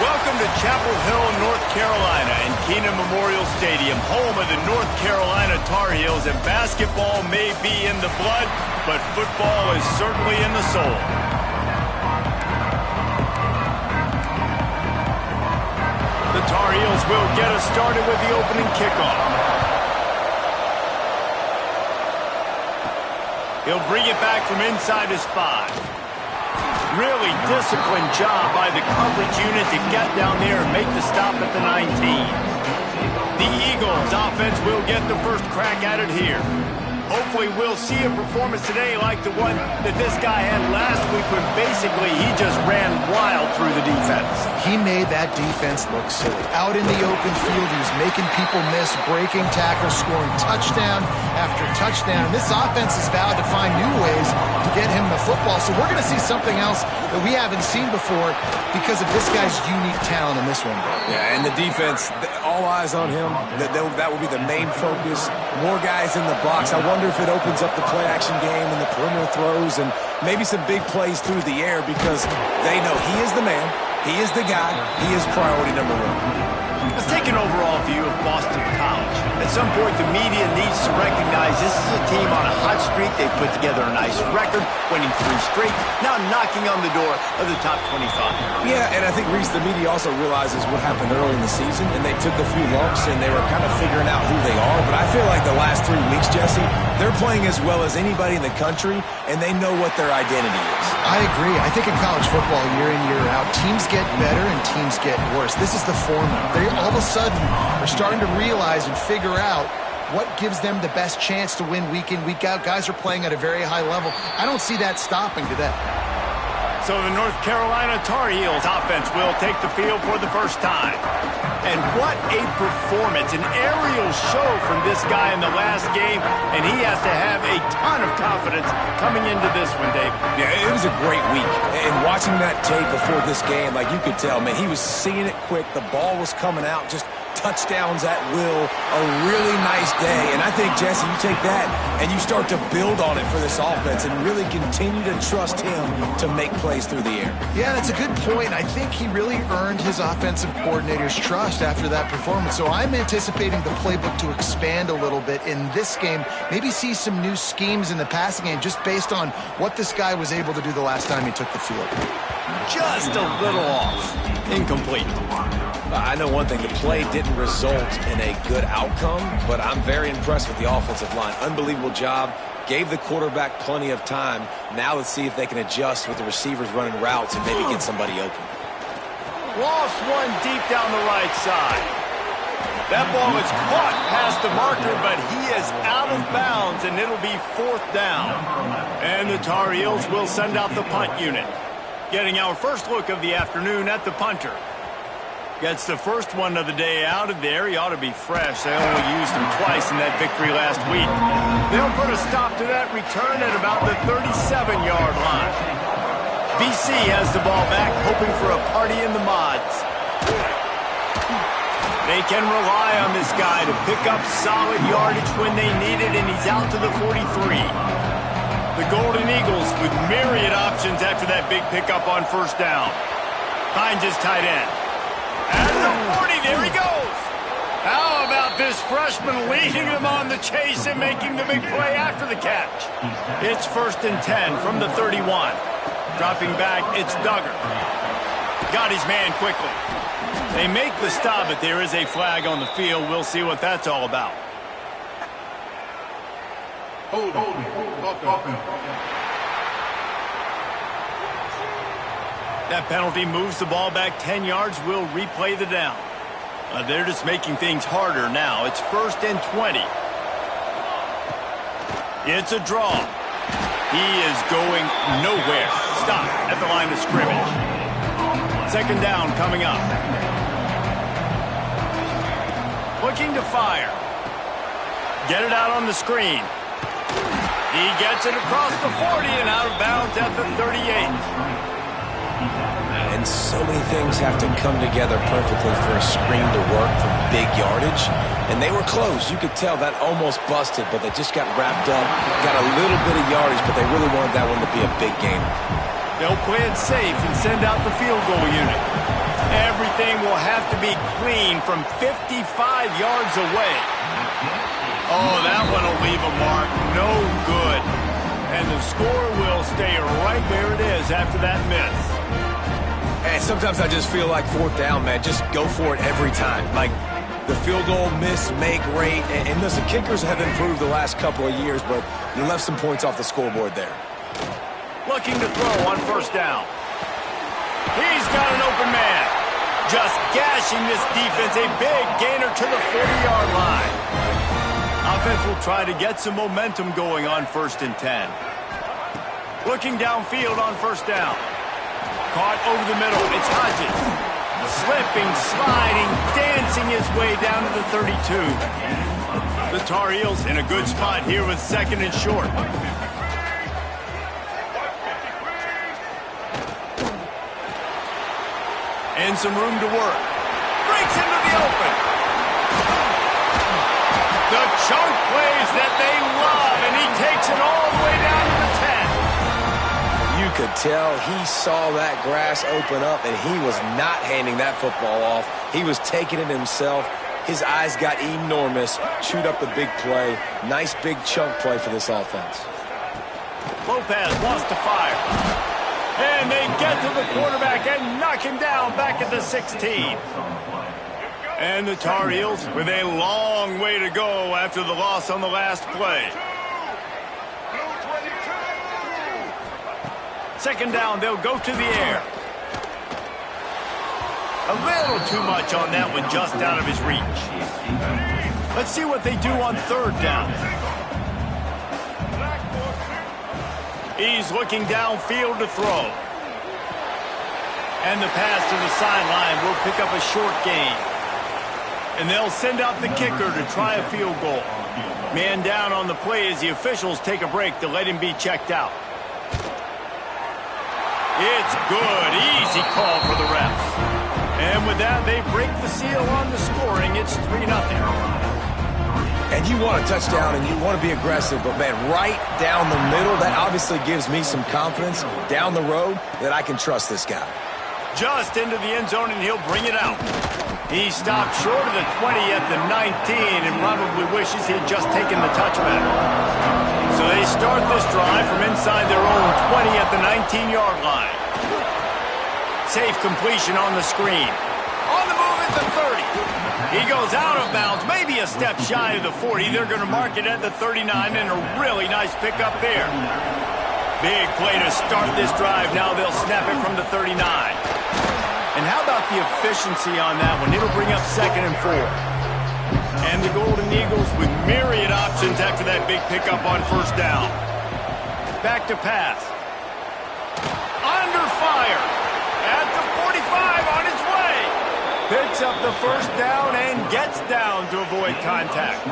Welcome to Chapel Hill, North Carolina, and Keenan Memorial Stadium, home of the North Carolina Tar Heels. And basketball may be in the blood, but football is certainly in the soul. The Tar Heels will get us started with the opening kickoff. He'll bring it back from inside his 5. Really disciplined job by the coverage unit to get down there and make the stop at the 19. The Eagles offense will get the first crack at it here. Hopefully we'll see a performance today like the one that this guy had last week when basically he just ran wild through the defense. He made that defense look silly. Out in the open field, he was making people miss, breaking tackles, scoring touchdown after touchdown. This offense has vowed to find new ways to get him the football. So we're going to see something else that we haven't seen before because of this guy's unique talent in this one. Yeah, and the defense, all eyes on him. That will be the main focus. More guys in the box. I wonder if it opens up the play-action game and the perimeter throws and maybe some big plays through the air because they know he is the man, he is the guy, he is priority number 1. Let's take an overall view of Boston College. At some point, the media needs to recognize this is a team on a hot streak. They've put together a nice record, winning 3 straight, now knocking on the door of the top 25. Yeah, and I think, Reese, the media also realizes what happened early in the season, and they took a few lumps, and they were kind of figuring out who they are. But I feel like the last 3 weeks, Jesse, they're playing as well as anybody in the country, and they know what their identity is. I agree. I think in college football, year in, year out, teams get better and teams get worse. This is the formula. They all of a sudden are starting to realize and figure out what gives them the best chance to win week in, week out. Guys are playing at a very high level. I don't see that stopping today. So the North Carolina Tar Heels offense will take the field for the first time. And what a performance, an aerial show from this guy in the last game, and he has to have a ton of confidence coming into this one, Dave. Yeah, it was a great week. And watching that tape before this game, like you could tell, man, he was seeing it quick. The ball was coming out, just touchdowns at will. A really nice day. And I think, Jesse, you take that and you start to build on it for this offense and really continue to trust him to make plays through the air. Yeah, that's a good point. I think he really earned his offensive coordinator's trust after that performance. So I'm anticipating the playbook to expand a little bit in this game. Maybe see some new schemes in the passing game just based on what this guy was able to do the last time he took the field. Just a little off. Incomplete. I know one thing, the play didn't result in a good outcome, but I'm very impressed with the offensive line. Unbelievable job. Gave the quarterback plenty of time. Now let's see if they can adjust with the receivers running routes and maybe get somebody open. Lost one deep down the right side. That ball was caught past the marker, but he is out of bounds, and it'll be 4th down. And the Tar Heels will send out the punt unit. Getting our first look of the afternoon at the punter. Gets the first one of the day out of there. He ought to be fresh. They only used him twice in that victory last week. They'll put a stop to that return at about the 37-yard line. BC has the ball back, hoping for a party in the mods. They can rely on this guy to pick up solid yardage when they need it, and he's out to the 43. The Golden Eagles with myriad options after that big pickup on 1st down. Finds his tight end. At the 40, there he goes. How about this freshman leading them on the chase and making the big play after the catch? It's 1st and 10 from the 31. Dropping back, it's Duggar. Got his man quickly. They make the stop, but there is a flag on the field. We'll see what that's all about. That penalty moves the ball back 10 yards. We'll replay the down. They're just making things harder now. It's 1st and 20. It's a draw. He is going nowhere. Stop at the line of scrimmage. 2nd down coming up. Looking to fire. Get it out on the screen. He gets it across the 40 and out of bounds at the 38. And so many things have to come together perfectly for a screen to work for big yardage. And they were close. You could tell that almost busted, but they just got wrapped up, got a little bit of yardage, but they really wanted that one to be a big gainer. They'll play it safe and send out the field goal unit. Everything will have to be clean from 55 yards away. Oh, that one will leave a mark. No good. And the score will stay right where it is after that miss. And sometimes I just feel like fourth down, man. Just go for it every time. Like the field goal miss, make rate. And listen, kickers have improved the last couple of years, but you left some points off the scoreboard there. Looking to throw on first down. He's got an open man. Just gashing this defense. A big gainer to the 40-yard line. Offense will try to get some momentum going on 1st and 10. Looking downfield on first down. Caught over the middle. It's Hodges. Slipping, sliding, dancing his way down to the 32. The Tar Heels in a good spot here with 2nd and short. And some room to work. Breaks into the open. The chunk plays that they love, and he takes it all the way down to the 10. You could tell he saw that grass open up, and he was not handing that football off. He was taking it himself. His eyes got enormous. Chewed up the big play. Nice big chunk play for this offense. Lopez wants to fire. And they get to the quarterback and knock him down back at the 16. And the Tar Heels with a long way to go after the loss on the last play. 2nd down, they'll go to the air. A little too much on that one, just out of his reach. Let's see what they do on 3rd down. He's looking downfield to throw. And the pass to the sideline will pick up a short gain. And they'll send out the kicker to try a field goal. Man down on the play as the officials take a break to let him be checked out. It's good. Easy call for the refs. And with that, they break the seal on the scoring. It's 3-0. And you want a touchdown and you want to be aggressive, but, man, right down the middle, that obviously gives me some confidence down the road that I can trust this guy. Just into the end zone, and he'll bring it out. He stopped short of the 20 at the 19 and probably wishes he had just taken the touchback. So they start this drive from inside their own 20 at the 19-yard line. Safe completion on the screen. On the move at the 30. He goes out of bounds, maybe a step shy of the 40. They're going to mark it at the 39, and a really nice pickup there. Big play to start this drive. Now they'll snap it from the 39. And how about the efficiency on that one? It'll bring up 2nd and 4. And the Golden Eagles with myriad options after that big pickup on first down. Back to pass. Under fire. At the 45 on his way. Picks up the first down and gets down to avoid contact.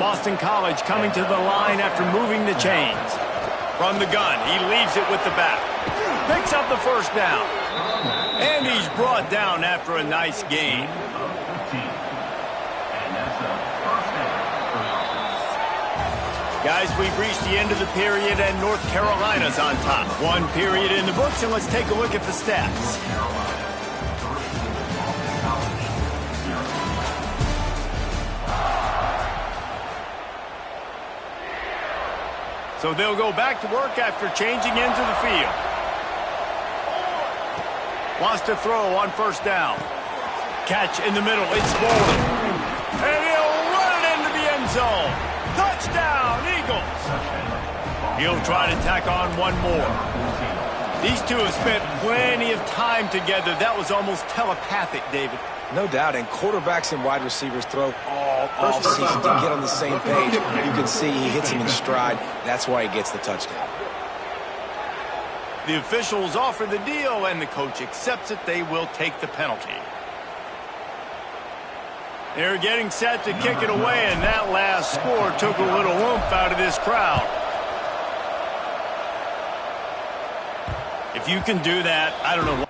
Boston College coming to the line after moving the chains. From the gun, he leaves it with the back. Picks up the first down. And he's brought down after a nice gain. Guys, we've reached the end of the period, and North Carolina's on top. 1 period in the books, and let's take a look at the stats. So they'll go back to work after changing into the field. Wants to throw on first down. Catch in the middle. It's Bolden. And he'll run it into the end zone. Touchdown, Eagles. He'll try to tack on one more. These two have spent plenty of time together. That was almost telepathic, David. No doubt, and quarterbacks and wide receivers throw all offseason to get on the same page. You can see he hits him in stride. That's why he gets the touchdown. The officials offer the deal, and the coach accepts it. They will take the penalty. They're getting set to kick it away, and that last score took a little oomph out of this crowd. If you can do that, I don't know what.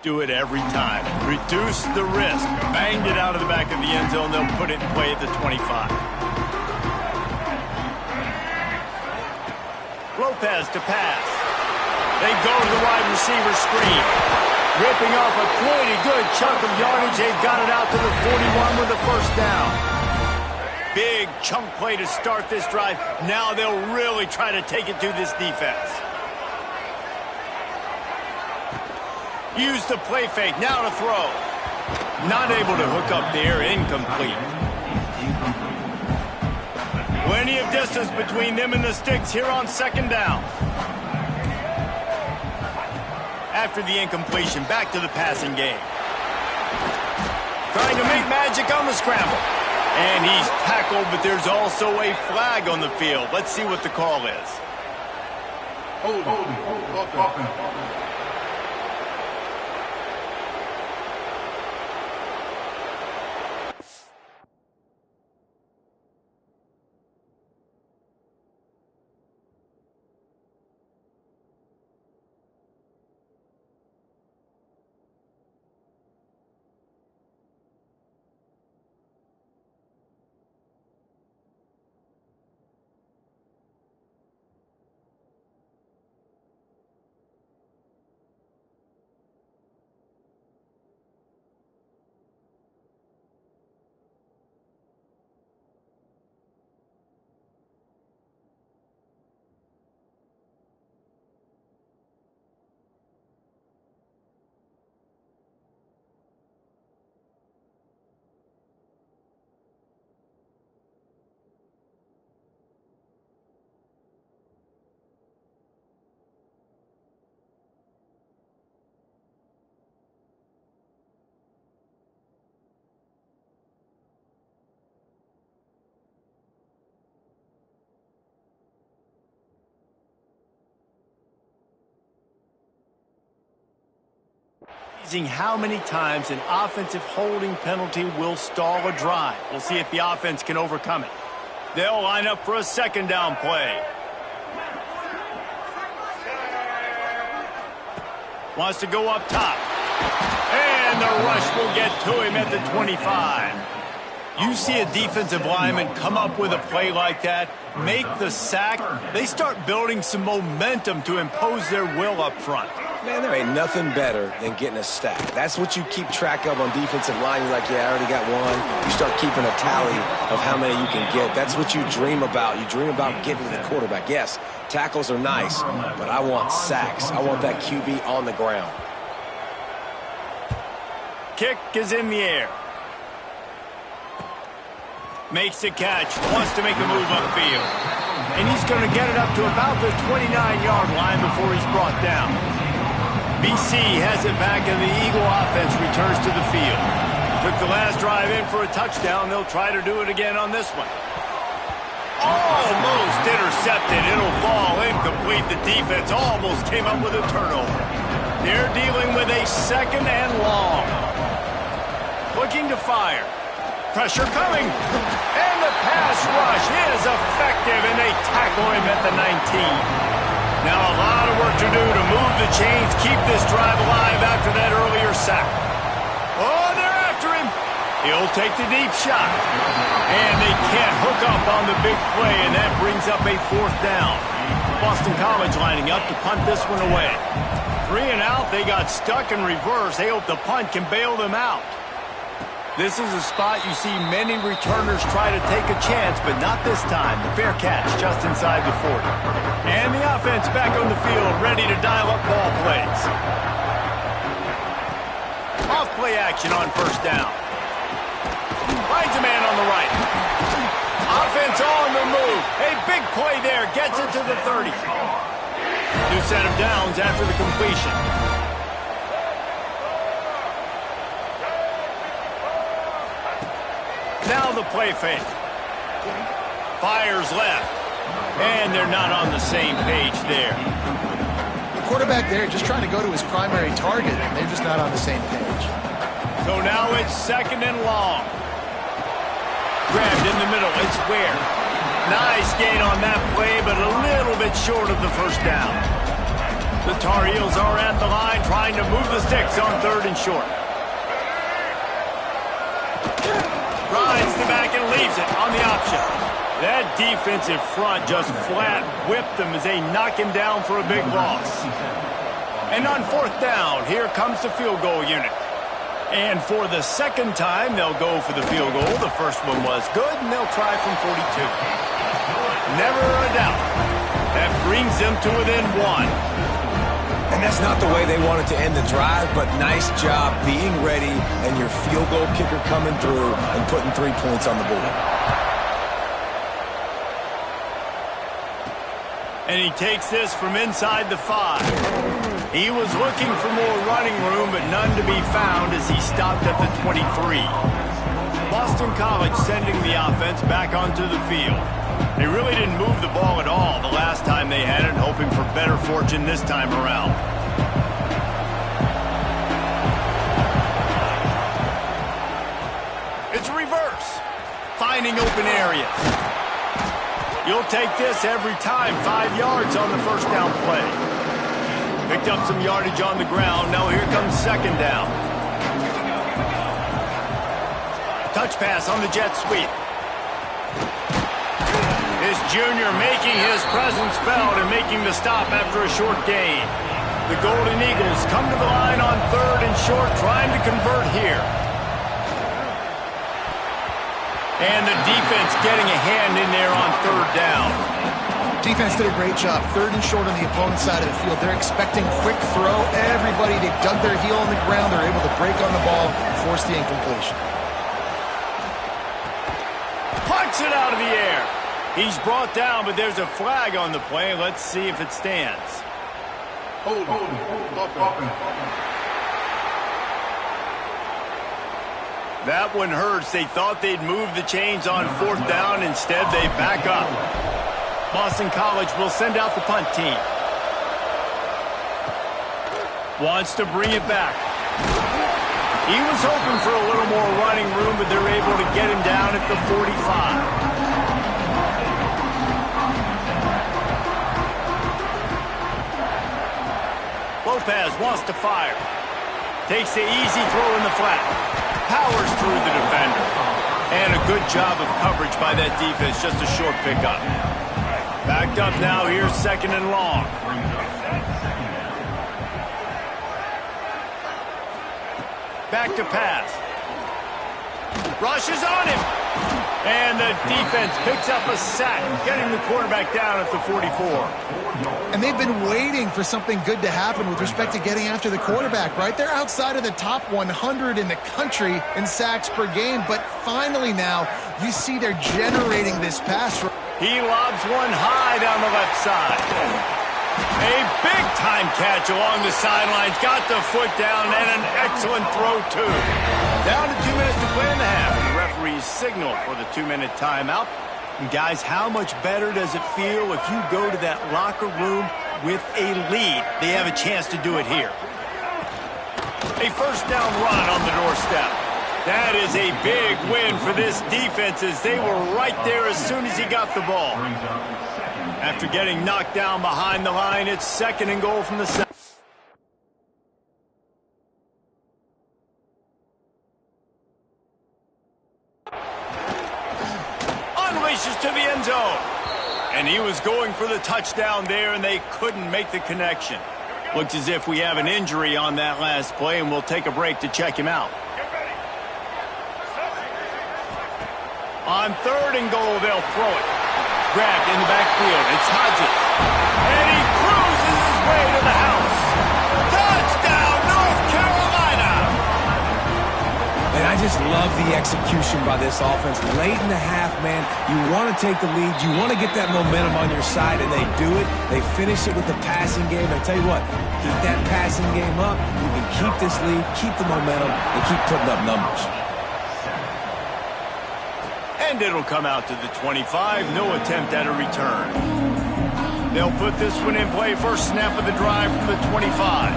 do it every time. Reduce the risk. Banged it out of the back of the end zone. They'll put it in play at the 25. Lopez to pass. They go to the wide receiver screen. Ripping off a pretty good chunk of yardage. They got it out to the 41 with the first down. Big chunk play to start this drive. Now they'll really try to take it to this defense. Use the play fake. Now to throw. Not able to hook up there. Incomplete. Plenty of distance between them and the sticks here on second down. After the incompletion, back to the passing game. Trying to make magic on the scramble. And he's tackled, but there's also a flag on the field. Let's see what the call is. Hold. Amazing how many times an offensive holding penalty will stall a drive. We'll see if the offense can overcome it. They'll line up for a second down play. Wants to go up top. And the rush will get to him at the 25. You see a defensive lineman come up with a play like that, make the sack, they start building some momentum to impose their will up front. Man, there ain't nothing better than getting a stack. That's what you keep track of on defensive line. You're like, yeah, I already got one. You start keeping a tally of how many you can get. That's what you dream about. You dream about getting to the quarterback. Yes, tackles are nice, but I want sacks. I want that QB on the ground. Kick is in the air. Makes the catch, wants to make a move upfield. And he's going to get it up to about the 29-yard line before he's brought down. BC has it back, and the Eagle offense returns to the field. Took the last drive in for a touchdown. They'll try to do it again on this one. Almost intercepted. It'll fall incomplete. The defense almost came up with a turnover. They're dealing with a second and long. Looking to fire. Pressure coming. And the pass rush is effective, and they tackle him at the 19. Now a lot of work to do to move the chains, keep this drive alive after that earlier sack. Oh, they're after him. He'll take the deep shot. And they can't hook up on the big play, and that brings up a fourth down. Boston College lining up to punt this one away. 3 and out, they got stuck in reverse. They hope the punt can bail them out. This is a spot you see many returners try to take a chance, but not this time. The fair catch just inside the 40. And the offense back on the field, ready to dial up ball plays. Off play action on first down. Finds a man on the right. Offense on the move. A big play there, gets it to the 30. New set of downs after the completion. Now the play fake. Fires left. And they're not on the same page there. The quarterback there just trying to go to his primary target, and they're just not on the same page. So now it's second and long. Grabbed in the middle. It's Ware. Nice gain on that play, but a little bit short of the first down. The Tar Heels are at the line trying to move the sticks on 3rd and short. Rides the back and leaves it on the option. That defensive front just flat whipped them as they knock him down for a big loss. And on 4th down, here comes the field goal unit. And for the second time, they'll go for the field goal. The first one was good, and they'll try from 42. Never a doubt. That brings them to within 1. And that's not the way they wanted to end the drive, but nice job being ready and your field goal kicker coming through and putting 3 points on the board. And he takes this from inside the 5. He was looking for more running room, but none to be found as he stopped at the 23. Boston College sending the offense back onto the field. They really didn't move the ball at all the last time they had it, hoping for better fortune this time around. It's reverse. Finding open areas. You'll take this every time. 5 yards on the first down play. Picked up some yardage on the ground. Now here comes 2nd down. Touch pass on the jet sweep. This junior making his presence felt and making the stop after a short gain. The Golden Eagles come to the line on 3rd and short, trying to convert here. And the defense getting a hand in there on 3rd down. Defense did a great job. 3rd and short on the opponent's side of the field. They're expecting quick throw. Everybody, they dug their heel on the ground. They're able to break on the ball, force the incompletion. Punts it out of the air. He's brought down, but there's a flag on the play. Let's see if it stands. Hold. That one hurts. They thought they'd move the chains on 4th down. Instead, they back up. Boston College will send out the punt team. Wants to bring it back. He was hoping for a little more running room, but they're able to get him down at the 45. Lopez wants to fire. Takes the easy throw in the flat. Powers through the defender. And a good job of coverage by that defense. Just a short pickup. Backed up now. Here's 2nd and long. Back to pass. Rushes on him. And the defense picks up a sack, getting the quarterback down at the 44. And they've been waiting for something good to happen with respect to getting after the quarterback, right? They're outside of the top 100 in the country in sacks per game, but finally now you see they're generating this pass. He lobs one high down the left side. A big-time catch along the sidelines. Got the foot down and an excellent throw, too. Down to 2 minutes to play in the half. And the referees signal for the 2-minute timeout. And guys, how much better does it feel if you go to that locker room with a lead? They have a chance to do it here. A 1st down run on the doorstep. That is a big win for this defense as they were right there as soon as he got the ball. After getting knocked down behind the line, it's 2nd and goal from the center. Unleashes to the end zone. And he was going for the touchdown there, and they couldn't make the connection. Looks as if we have an injury on that last play, and we'll take a break to check him out. On 3rd and goal, they'll throw it. Grabbed in the backfield. It's Hodges. And he cruises his way to the house. Touchdown, North Carolina! And I just love the execution by this offense. Late in the half, man, you want to take the lead. You want to get that momentum on your side, and they do it. They finish it with the passing game. I tell you what, keep that passing game up. You can keep this lead, keep the momentum, and keep putting up numbers. And it'll come out to the 25. No attempt at a return. They'll put this one in play. First snap of the drive from the 25.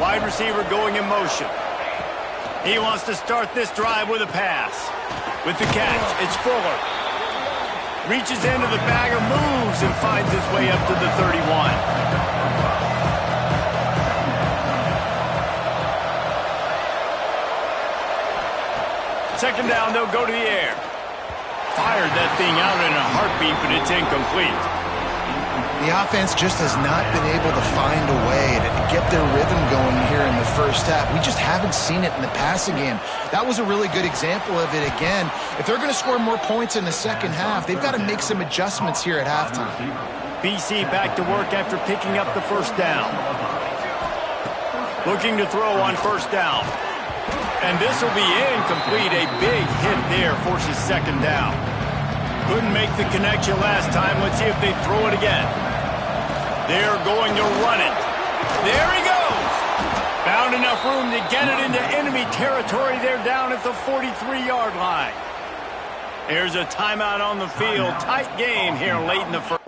Wide receiver going in motion. He wants to start this drive with a pass. With the catch, it's Fuller. Reaches into the bag of moves and finds his way up to the 31. Second down, they'll go to the air. Fired that thing out in a heartbeat, but it's incomplete. The offense just has not been able to find a way to get their rhythm going here in the first half. We just haven't seen it in the passing game. That was a really good example of it again. If they're going to score more points in the second half, they've got to make some adjustments here at halftime. BC back to work after picking up the first down. Looking to throw on first down. And this will be incomplete. A big hit there forces second down. Couldn't make the connection last time. Let's see if they throw it again. They're going to run it. There he goes. Found enough room to get it into enemy territory. They're down at the 43-yard line. There's a timeout on the field. Tight game here late in the first.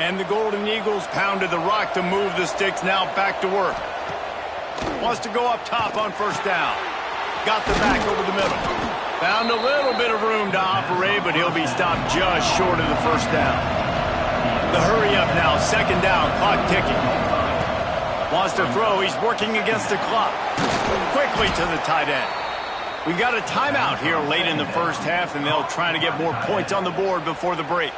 And the Golden Eagles pounded the rock to move the sticks. Now back to work. Wants to go up top on first down. Got the back over the middle. Found a little bit of room to operate, but he'll be stopped just short of the first down. The hurry up now. Second down. Clock ticking. Wants to throw. He's working against the clock. Quickly to the tight end. We've got a timeout here late in the first half, and they'll try to get more points on the board before the break.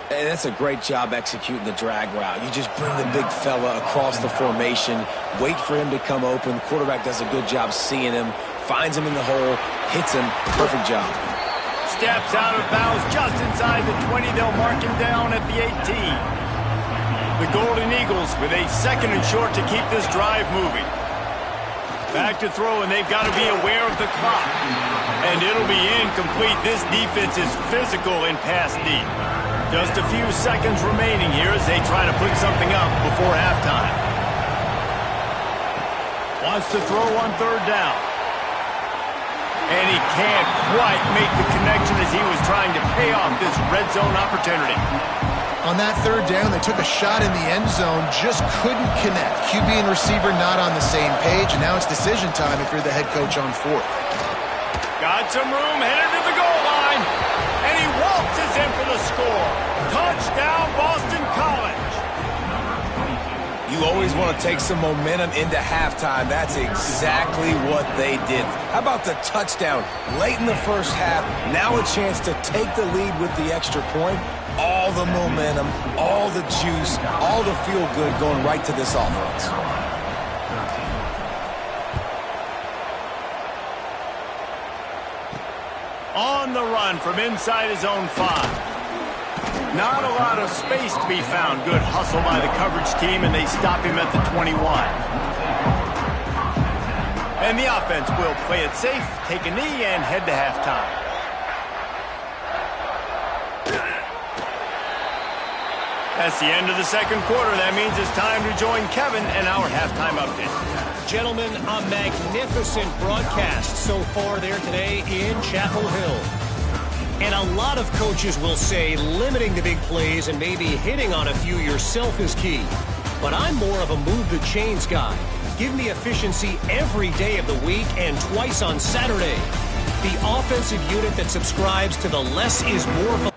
And that's a great job executing the drag route. You just bring the big fella across the formation, wait for him to come open. Quarterback does a good job seeing him, finds him in the hole, hits him. Perfect job. Steps out of bounds just inside the 20. They'll mark him down at the 18. The Golden Eagles with a second and short to keep this drive moving. Back to throw, and they've got to be aware of the clock. And it'll be incomplete. This defense is physical in pass deep. Just a few seconds remaining here as they try to put something up before halftime. Wants to throw on third down. And he can't quite make the connection as he was trying to pay off this red zone opportunity. On that third down, they took a shot in the end zone, just couldn't connect. QB and receiver not on the same page, and now it's decision time if you're the head coach on fourth. Got some room, headed to the goal line. And he waltzes in for the score. Touchdown, Boston College. You always want to take some momentum into halftime. That's exactly what they did. How about the touchdown late in the first half? Now a chance to take the lead with the extra point. All the momentum, all the juice, all the feel-good going right to this offense. On the run from inside his own 5. Not a lot of space to be found. Good hustle by the coverage team, and they stop him at the 21. And the offense will play it safe, take a knee, and head to halftime. That's the end of the second quarter. That means it's time to join Kevin and our halftime update. Gentlemen, a magnificent broadcast so far there today in Chapel Hill. And a lot of coaches will say limiting the big plays and maybe hitting on a few yourself is key. But I'm more of a move the chains guy. Give me efficiency every day of the week and twice on Saturday. The offensive unit that subscribes to the less is more.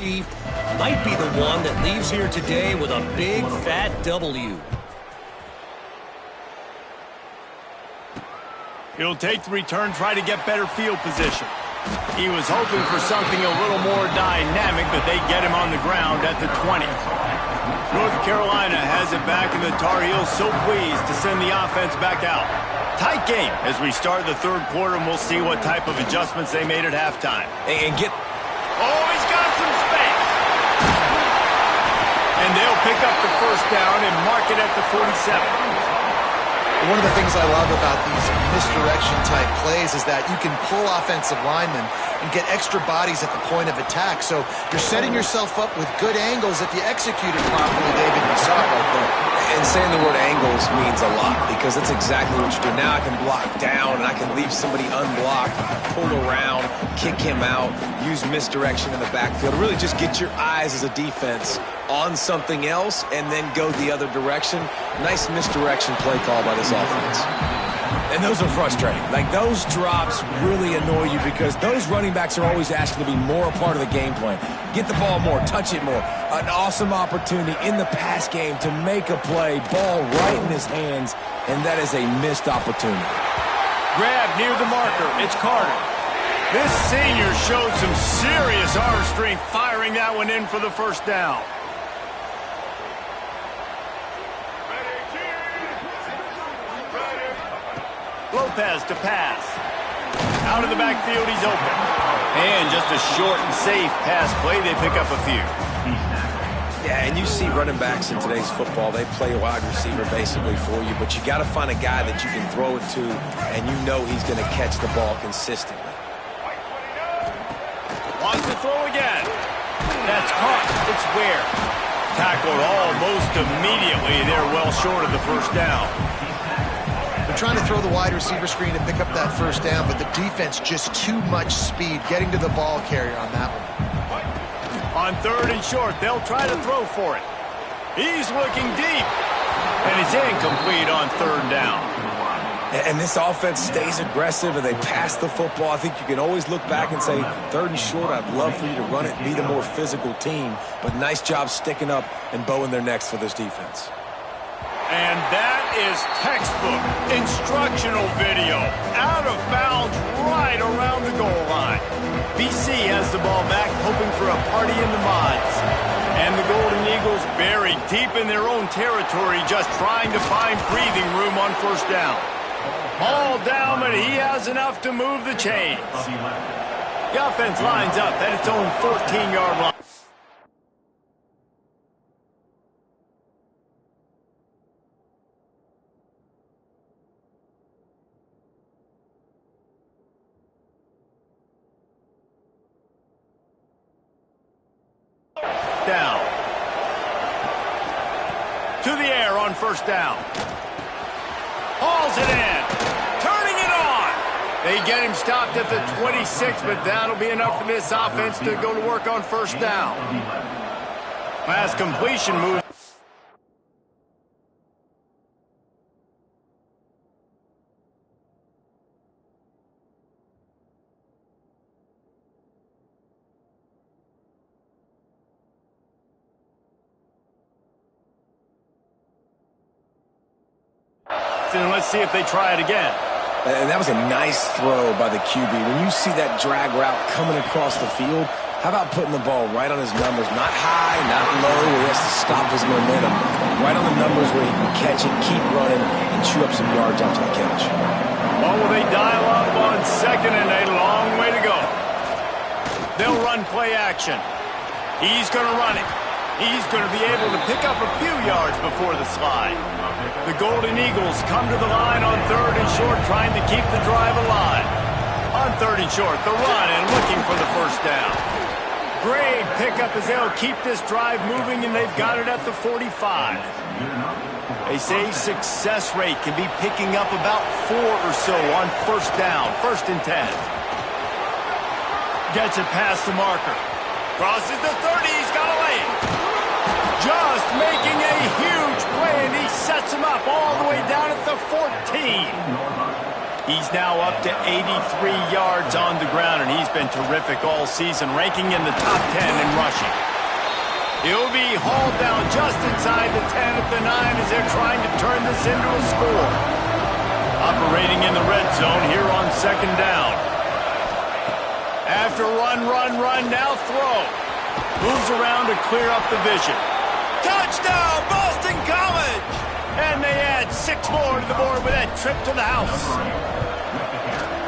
Bc might be the one that leaves here today with a big, fat W. He'll take the return, try to get better field position. He was hoping for something a little more dynamic, but they get him on the ground at the 20. North Carolina has it back, and the Tar Heels so pleased to send the offense back out. Tight game as we start the third quarter, and we'll see what type of adjustments they made at halftime. Oh, he's got some space. And they'll pick up the first down and mark it at the 47. One of the things I love about these misdirection-type plays is that you can pull offensive linemen and get extra bodies at the point of attack. So you're setting yourself up with good angles if you execute it properly, David. You saw it right there. And saying the word angles means a lot because that's exactly what you do. Now I can block down and I can leave somebody unblocked, pull around, kick him out, use misdirection in the backfield. Really just get your eyes as a defense on something else and then go the other direction. Nice misdirection play call by this offense. And those are frustrating. Like, those drops really annoy you because those running backs are always asking to be more a part of the game plan. Get the ball more, touch it more. An awesome opportunity in the pass game to make a play, ball right in his hands, and that is a missed opportunity. Grab near the marker. It's Carter. This senior showed some serious arm strength firing that one in for the first down. Lopez to pass. Out of the backfield, he's open. And just a short and safe pass play, they pick up a few. Yeah, and you see running backs in today's football, they play a wide receiver basically for you, but you got to find a guy that you can throw it to, and you know he's going to catch the ball consistently. Wants to throw again. That's caught. It's Ware. Tackled almost immediately. They're well short of the first down. They're trying to throw the wide receiver screen to pick up that first down, but the defense just too much speed getting to the ball carrier on that one. On third and short, they'll try to throw for it. He's looking deep. And it's incomplete on third down. And this offense stays aggressive and they pass the football. I think you can always look back and say, third and short, I'd love for you to run it and be the more physical team. But nice job sticking up and bowing their necks for this defense. And that is textbook instructional video. Out of bounds right around the goal line. BC has the ball back, hoping for a party in the mods. And the Golden Eagles buried deep in their own territory, just trying to find breathing room on first down. All down, but he has enough to move the chains. The offense lines up at its own 14-yard line. Down. To the air on first down. Hauls it in. Turning it on. They get him stopped at the 26, but that'll be enough for this offense to go to work on first down. Pass completion move. And let's see if they try it again. And that was a nice throw by the QB. When you see that drag route coming across the field, how about putting the ball right on his numbers? Not high, not low, where he has to stop his momentum. Right on the numbers where he can catch it, keep running, and chew up some yards after the catch. Well, will they dial up on second and a long way to go? They'll run play action. He's going to run it. He's going to be able to pick up a few yards before the slide. The Golden Eagles come to the line on third and short, trying to keep the drive alive. On third and short, the run and looking for the first down. Great pickup as they'll keep this drive moving, and they've got it at the 45. They say success rate can be picking up about 4 or so on first down, 1st and 10. Gets it past the marker. Crosses the 30, he's got to lay it. Just making a huge play, and he sets him up all the way down at the 14. He's now up to 83 yards on the ground, and he's been terrific all season, ranking in the top 10 in rushing. He'll be hauled down just inside the 10 at the 9 as they're trying to turn this into a score. Operating in the red zone here on second down. After run, now throw. Moves around to clear up the vision. Touchdown, Boston College! And they add 6 more to the board with that trip to the house.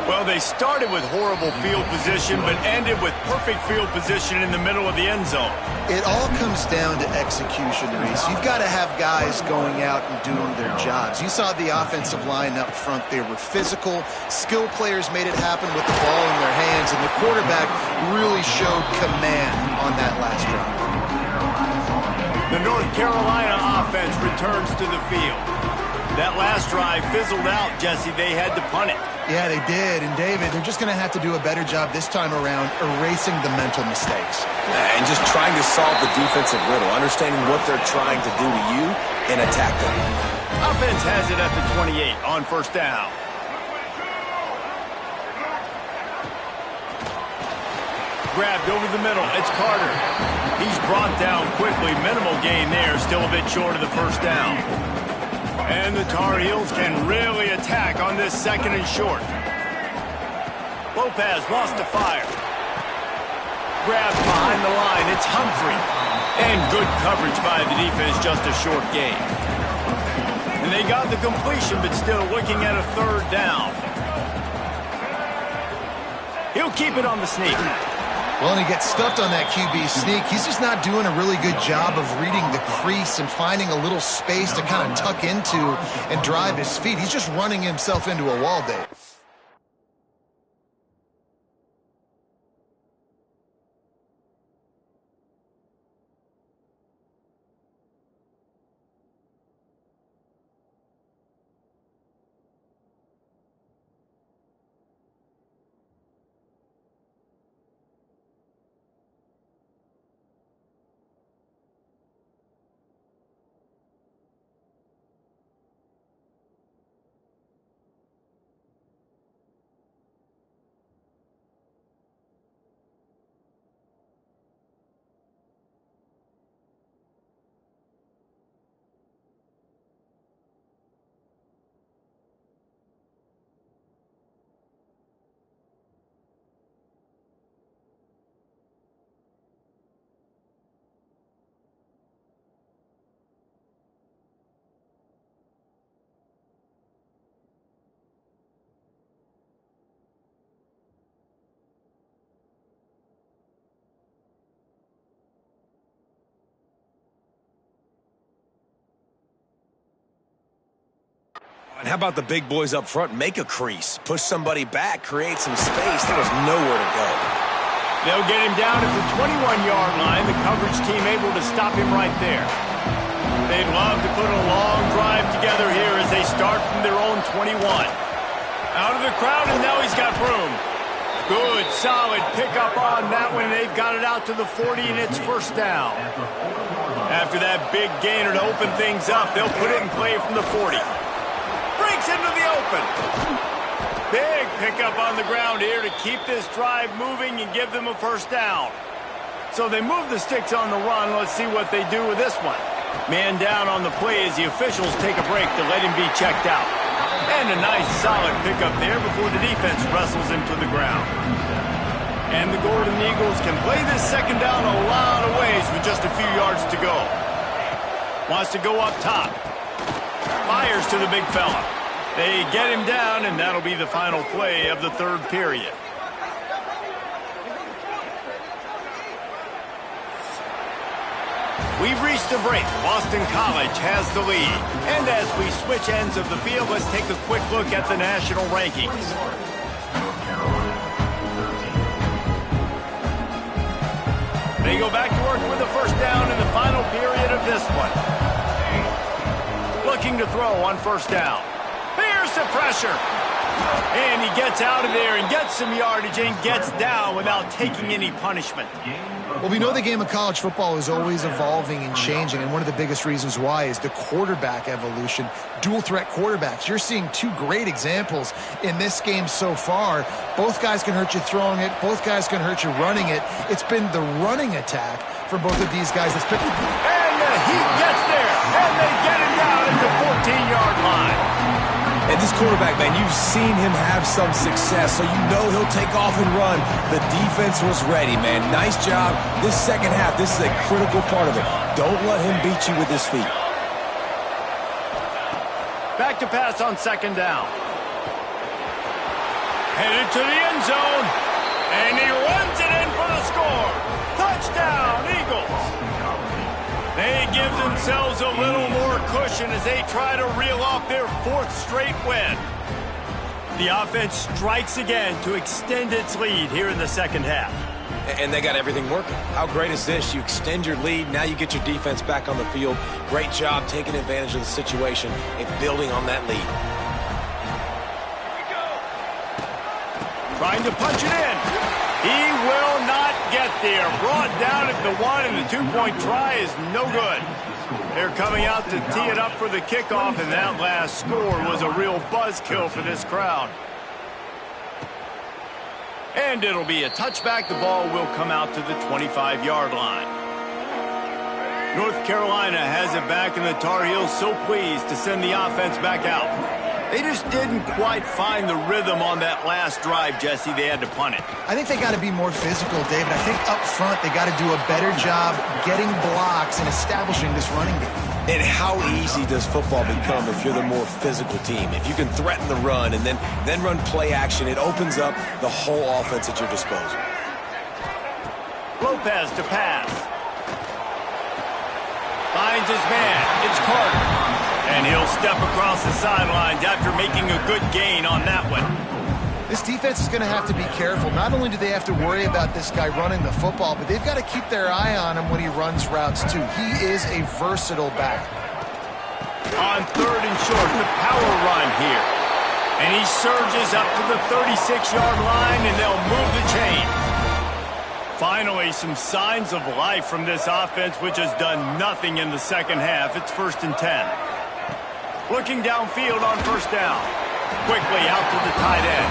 Well, they started with horrible field position, but ended with perfect field position in the middle of the end zone. It all comes down to execution, Reese. You've got to have guys going out and doing their jobs. You saw the offensive line up front. They were physical. Skill players made it happen with the ball in their hands, and the quarterback really showed command on that last drive. The North Carolina offense returns to the field. That last drive fizzled out, Jesse. They had to punt it. Yeah, they did. And, David, they're just going to have to do a better job this time around erasing the mental mistakes. And just trying to solve the defensive riddle, understanding what they're trying to do to you and attack them. Offense has it at the 28 on first down. Grabbed over the middle. It's Carter. He's brought down quickly. Minimal gain there. Still a bit short of the first down. And the Tar Heels can really attack on this second and short. Lopez wants to fire. Grabbed behind the line. It's Humphrey. And good coverage by the defense. Just a short gain. And they got the completion, but still looking at a third down. He'll keep it on the sneak. Well, and he gets stuffed on that QB sneak. He's just not doing a really good job of reading the crease and finding a little space to kind of tuck into and drive his feet. He's just running himself into a wall, Dave. And how about the big boys up front? Make a crease, push somebody back, create some space. There was nowhere to go. They'll get him down at the 21-yard line. The coverage team able to stop him right there. They'd love to put a long drive together here as they start from their own 21. Out of the crowd, and now he's got room. Good, solid pickup on that one. They've got it out to the 40, and it's first down. After that big gainer to open things up, they'll put it in play from the 40. Breaks into the open. Big pickup on the ground here to keep this drive moving and give them a first down. So they move the sticks on the run. Let's see what they do with this one. Man down on the play as the officials take a break to let him be checked out. And a nice solid pickup there before the defense wrestles him to the ground. And the Golden Eagles can play this second down a lot of ways with just a few yards to go. Wants to go up top. Fires to the big fella. They get him down, and that'll be the final play of the third period. We've reached a break. Boston College has the lead. And as we switch ends of the field, let's take a quick look at the national rankings. They go back to work with the first down in the final period of this one. Looking to throw on first down. Here's the pressure. And he gets out of there and gets some yardage and gets down without taking any punishment. Well, we know the game of college football is always evolving and changing, and one of the biggest reasons why is the quarterback evolution. Dual threat quarterbacks. You're seeing two great examples in this game so far. Both guys can hurt you throwing it. Both guys can hurt you running it. It's been the running attack for both of these guys that's been... And he gets there, and they get him down at the 14-yard line. And this quarterback, man, you've seen him have some success, so you know he'll take off and run. The defense was ready, man. Nice job. This second half, this is a critical part of it. Don't let him beat you with his feet. Back to pass on second down. Headed to the end zone, and he runs it in for the score. Touchdown, Eagles. They give themselves a little more cushion as they try to reel off their fourth straight win. The offense strikes again to extend its lead here in the second half. And they got everything working. How great is this? You extend your lead, now you get your defense back on the field. Great job taking advantage of the situation and building on that lead. Trying to punch it in. He will not get there. Brought down at the 1, and the 2-point try is no good. They're coming out to tee it up for the kickoff, and that last score was a real buzzkill for this crowd. And it'll be a touchback. The ball will come out to the 25-yard line. North Carolina has it back, and the Tar Heels so pleased to send the offense back out. They just didn't quite find the rhythm on that last drive, Jesse. They had to punt it. I think they got to be more physical, David. I think up front they got to do a better job getting blocks and establishing this running game. And how easy does football become if you're the more physical team? If you can threaten the run and then run play action, it opens up the whole offense at your disposal. Lopez to pass. Finds his man. It's Carter. And he'll step across the sidelines after making a good gain on that one. This defense is going to have to be careful. Not only do they have to worry about this guy running the football, but they've got to keep their eye on him when he runs routes too. He is a versatile back. On third and short, the power run here. And he surges up to the 36-yard line, and they'll move the chain. Finally, some signs of life from this offense, which has done nothing in the second half. It's 1st and 10. Looking downfield on first down. Quickly out to the tight end.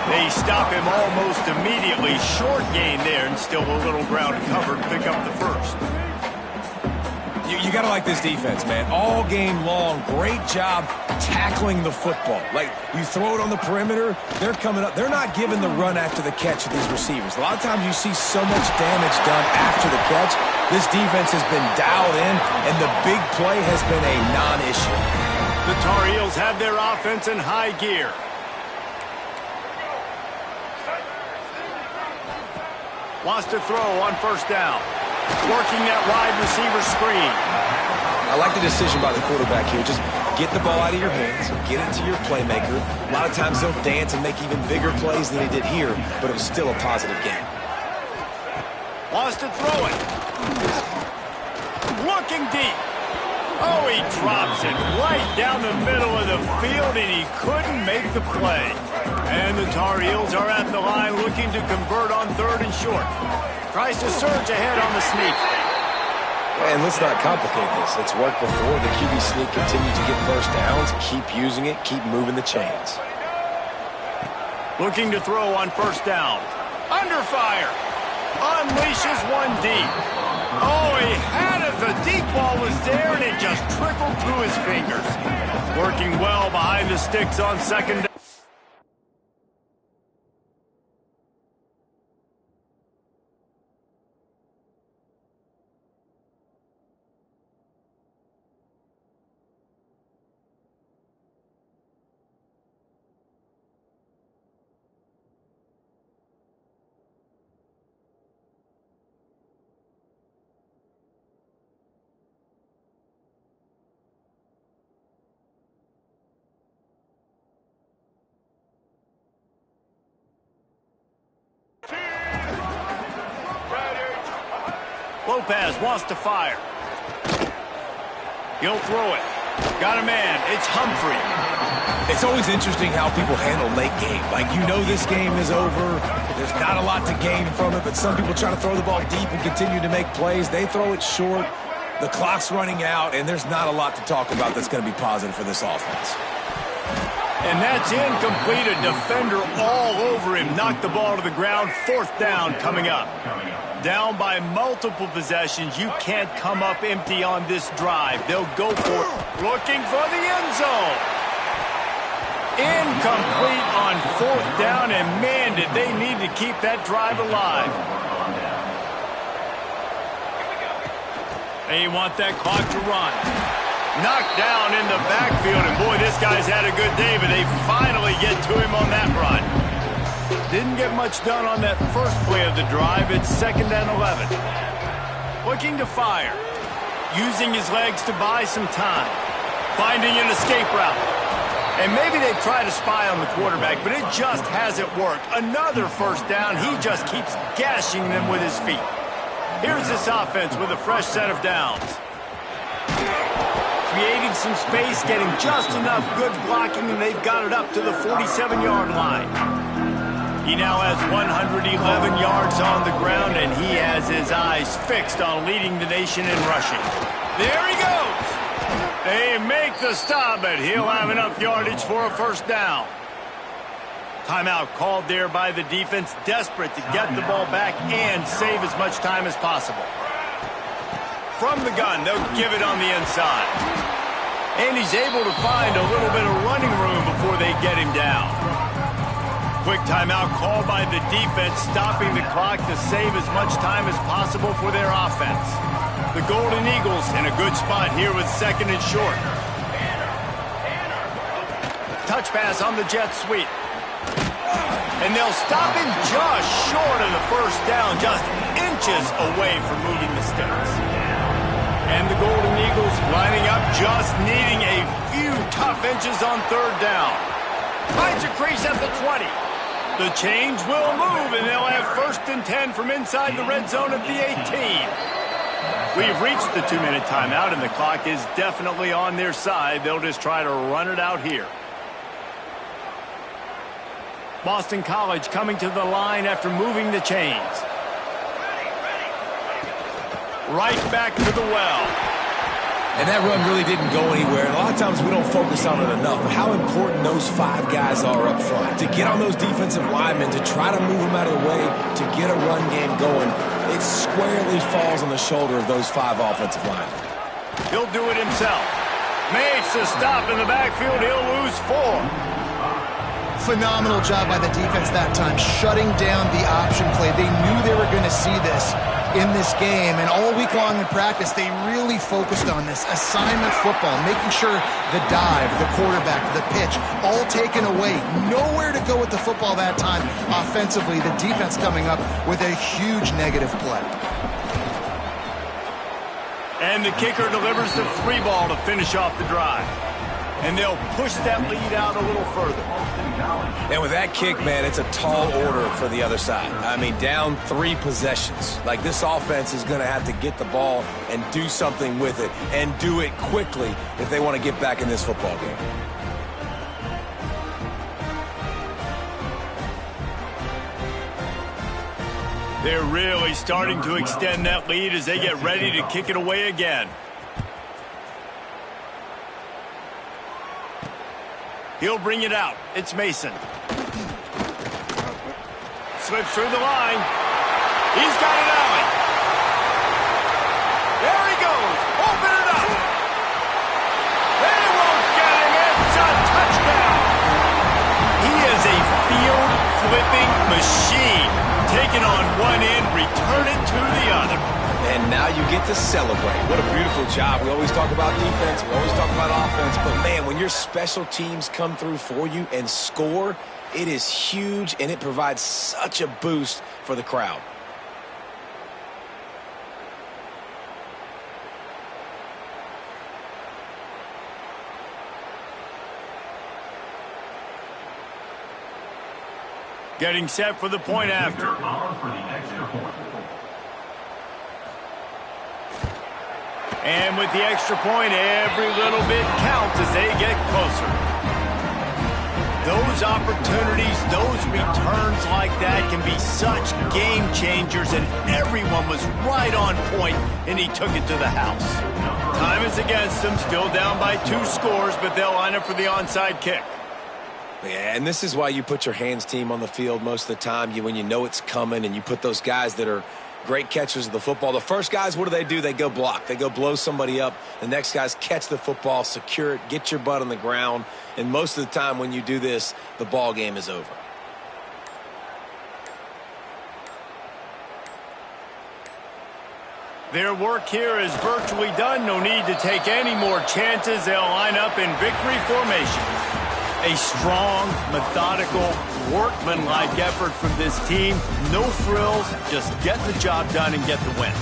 They stop him almost immediately. Short gain there, and still a little ground covered. Pick up the first. You got to like this defense, man. All game long, great job tackling the football. Like, you throw it on the perimeter, they're coming up. They're not giving the run after the catch to these receivers. A lot of times you see so much damage done after the catch. This defense has been dialed in, and the big play has been a non-issue. The Tar Heels have their offense in high gear. Wants to throw on first down. Working that wide receiver screen. I like the decision by the quarterback here. Just get the ball out of your hands, get it to your playmaker. A lot of times they'll dance and make even bigger plays than they did here, but it was still a positive game. Wants to throw it. Looking deep. Oh, he drops it right down the middle of the field, and he couldn't make the play. And the Tar Heels are at the line looking to convert on third and short. Tries to surge ahead on the sneak. And let's not complicate this. It's worked before. The QB sneak continues to get first downs. Keep using it. Keep moving the chains. Looking to throw on first down. Under fire. Unleashes one deep. Oh, he had it. The deep ball was there, and it just trickled through his fingers. Working well behind the sticks on second down. Lopez wants to fire. He'll throw it. Got a man. It's Humphrey. It's always interesting how people handle late game. Like, you know this game is over. There's not a lot to gain from it, but some people try to throw the ball deep and continue to make plays. They throw it short. The clock's running out, and there's not a lot to talk about that's going to be positive for this offense. And that's incomplete. A defender all over him. Knocked the ball to the ground. 4th down coming up. Down by multiple possessions. You can't come up empty on this drive. They'll go for it. Looking for the end zone. Incomplete on 4th down, and man, did they need to keep that drive alive. They want that clock to run. Knocked down in the backfield, and boy, this guy's had a good day, but they finally get to him on that run. Didn't get much done on that first play of the drive. It's 2nd and 11. Looking to fire. Using his legs to buy some time. Finding an escape route. And maybe they try to spy on the quarterback, but it just hasn't worked. Another 1st down. He just keeps gashing them with his feet. Here's this offense with a fresh set of downs. Creating some space, getting just enough good blocking, and they've got it up to the 47-yard line. He now has 111 yards on the ground, and he has his eyes fixed on leading the nation in rushing. There he goes. They make the stop, but he'll have enough yardage for a 1st down. Timeout called there by the defense, desperate to get the ball back and save as much time as possible. From the gun, they'll give it on the inside. And he's able to find a little bit of running room before they get him down. Quick timeout called by the defense, stopping the clock to save as much time as possible for their offense. The Golden Eagles in a good spot here with 2nd and short. Touch pass on the jet sweep. And they'll stop him just short of the 1st down, just inches away from moving the sticks. And the Golden Eagles lining up, just needing a few tough inches on 3rd down. Finds a crease at the 20. The change will move, and they'll have 1st and 10 from inside the red zone at the 18. We've reached the 2-minute timeout, and the clock is definitely on their side. They'll just try to run it out here. Boston College coming to the line after moving the chains. Right back to the well. And that run really didn't go anywhere. And a lot of times we don't focus on it enough. But how important those 5 guys are up front. To get on those defensive linemen, to try to move them out of the way, to get a run game going, it squarely falls on the shoulder of those 5 offensive linemen. He'll do it himself. Makes a stop in the backfield. He'll lose 4. Phenomenal job by the defense that time, shutting down the option play. They knew they were going to see this in this game, and all week long in practice, they really focused on this assignment football, making sure the dive, the quarterback, the pitch, all taken away. Nowhere to go with the football that time offensively. The defense coming up with a huge negative play. And the kicker delivers the 3 ball to finish off the drive. And they'll push that lead out a little further. And with that kick, man, it's a tall order for the other side. I mean, down 3 possessions. Like, this offense is going to have to get the ball and do something with it, and do it quickly if they want to get back in this football game. They're really starting to extend that lead as they get ready to kick it away again. He'll bring it out. It's Mason. Slips through the line. He's got it out. There he goes. Open it up. They won't get him. It's a touchdown. He is a field-flipping machine. Take it on one end, return it to the other. And now you get to celebrate. What a beautiful job. We always talk about defense. We always talk about offense. But, man, when your special teams come through for you and score, it is huge, and it provides such a boost for the crowd. Getting set for the point after. And with the extra point, every little bit counts as they get closer. Those opportunities, those returns like that can be such game changers, and everyone was right on point, and he took it to the house. Time is against them, still down by 2 scores, but they'll line up for the onside kick. Yeah, and this is why you put your hands team on the field most of the time, when you know it's coming, and you put those guys that are great catchers of the football. The first guys, what do? They go block. They go blow somebody up. The next guys catch the football, secure it, get your butt on the ground. And most of the time when you do this, the ball game is over. Their work here is virtually done. No need to take any more chances. They'll line up in victory formation. A strong, methodical, workmanlike effort from this team. No frills, just get the job done and get the win.